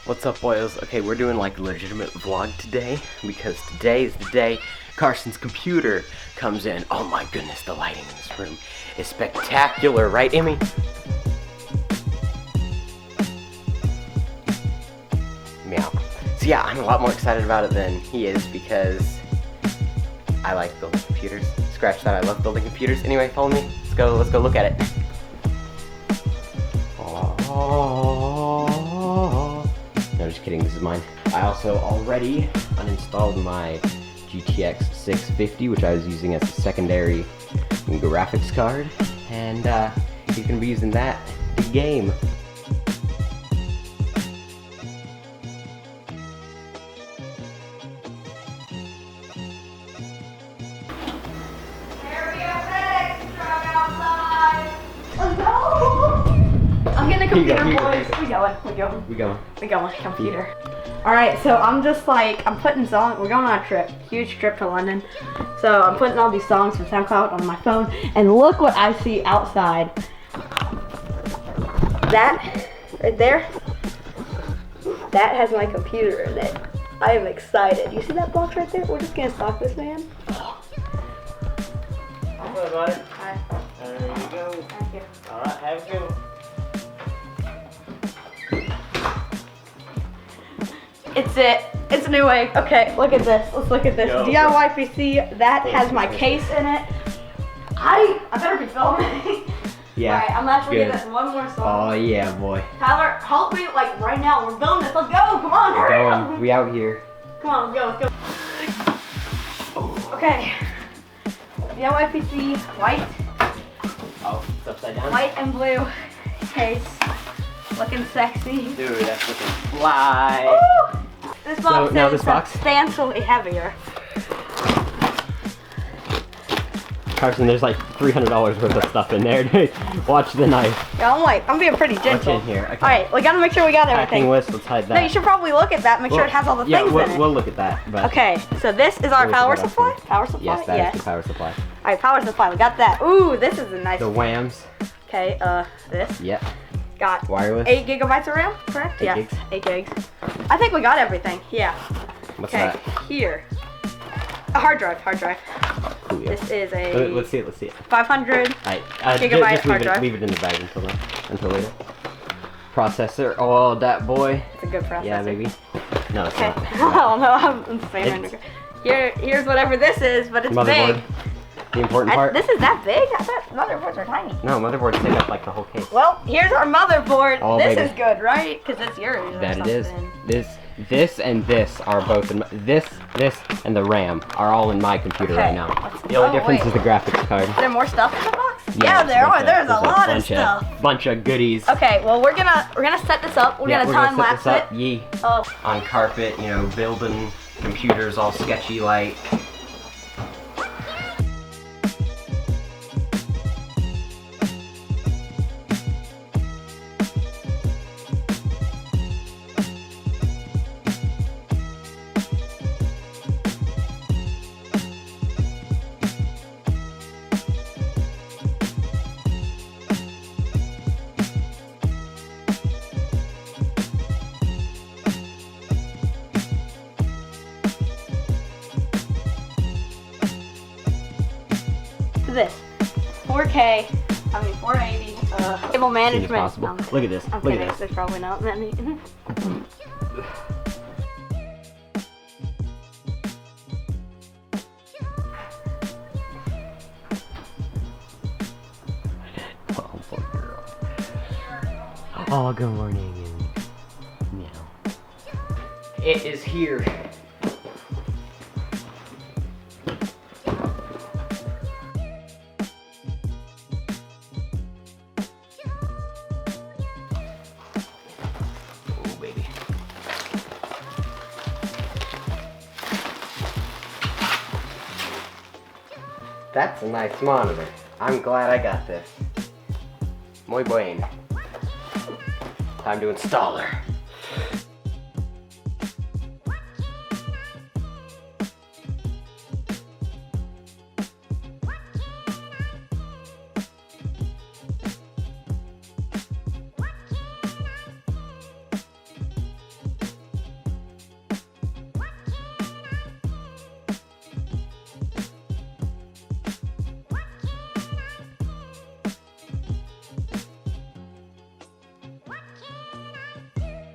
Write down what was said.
What's up, boys? Okay, we're doing like a legitimate vlog today because today is the day Carson's computer comes in. Oh my goodness, the lighting in this room is spectacular, right, Emmy? Meow. So yeah, I'm a lot more excited about it than he is because I like building computers. Scratch that, I love building computers. Anyway, follow me. Let's go look at it. No, just kidding, this is mine. I also already uninstalled my GTX 650, which I was using as a secondary graphics card, and he's gonna be using that to game. I'm getting a computer, boys. We going. Computer. Alright, so I'm just like, I'm putting songs, we're going on a trip, huge trip to London. So I'm putting all these songs from SoundCloud on my phone, and look what I see outside. That, right there, that has my computer in it. I am excited. You see that box right there? We're just gonna stalk this man. Hello, buddy. Hi. There you go. Thank you. Alright, have a good one. It's it. It's a new egg. Okay, look at this. Let's look at this. Yo, DIY PC. That has my case in it. I better be filming. Yeah. Alright, I'm actually good. gonna get one more song. Oh yeah, boy. Tyler, help me like right now. We're building this. Let's go. Come on, We're hurry going. up. We out here. Come on, let's go. Okay. DIY PC, white, Oh, it's upside down. white and blue case. Looking sexy. Dude, that's looking fly. Woo! This box now is this box? substantially heavier. Carson, there's like $300 worth of stuff in there, dude. Watch the knife. Yeah, I'm being pretty gentle. What's in here? Okay. Alright, we gotta make sure we got Packing everything. list, let's hide that. No, you should probably look at that, make sure it has all the yeah, things in it. we'll look at that. But Okay, so this is our We'll power look at that supply? after. Power supply? yes, that is the power supply. Alright, power supply, we got that. Ooh, this is a nice. The WAMs. Okay, this. Yep. Got Wireless. 8 gigabytes of RAM, correct? 8 Yes, gigs. 8 gigs. I think we got everything, yeah. What's Okay, that? here. A hard drive. Cool, yeah. This is a Let's see it. 500. Alright, Gigabyte just hard drive. leave it in the bag until later. Processor. Oh, that boy. It's a good processor. Yeah, maybe. No, it's Okay. not. Oh no, I'm saving. Here's whatever this is, but it's Motherboard. big. The important part. This is that big? I thought motherboards are tiny. No, motherboards take up like the whole case. Well, here's our motherboard. Oh, this baby. is good, right? Because it's yours. or That it is. something. This and this are both in my, this and the RAM are all in my computer Okay, right now. let's- The only oh, difference wait. is the graphics card. Is there more stuff in the box? Yeah, it's there like are. There's a lot of bunch stuff. Bunch of goodies. Okay, well we're gonna set this up. We're gonna time lapse set it. this up, yee. Oh, On carpet, you know, building computers all sketchy like. this 4K. 480. Cable management. Possible. No, I'm Look at this. I'm Look kidding. at this. There's probably not many. Oh, good morning. And meow. It is here. Oh, baby. That's a nice monitor. I'm glad I got this. Muy buen. Time to install her.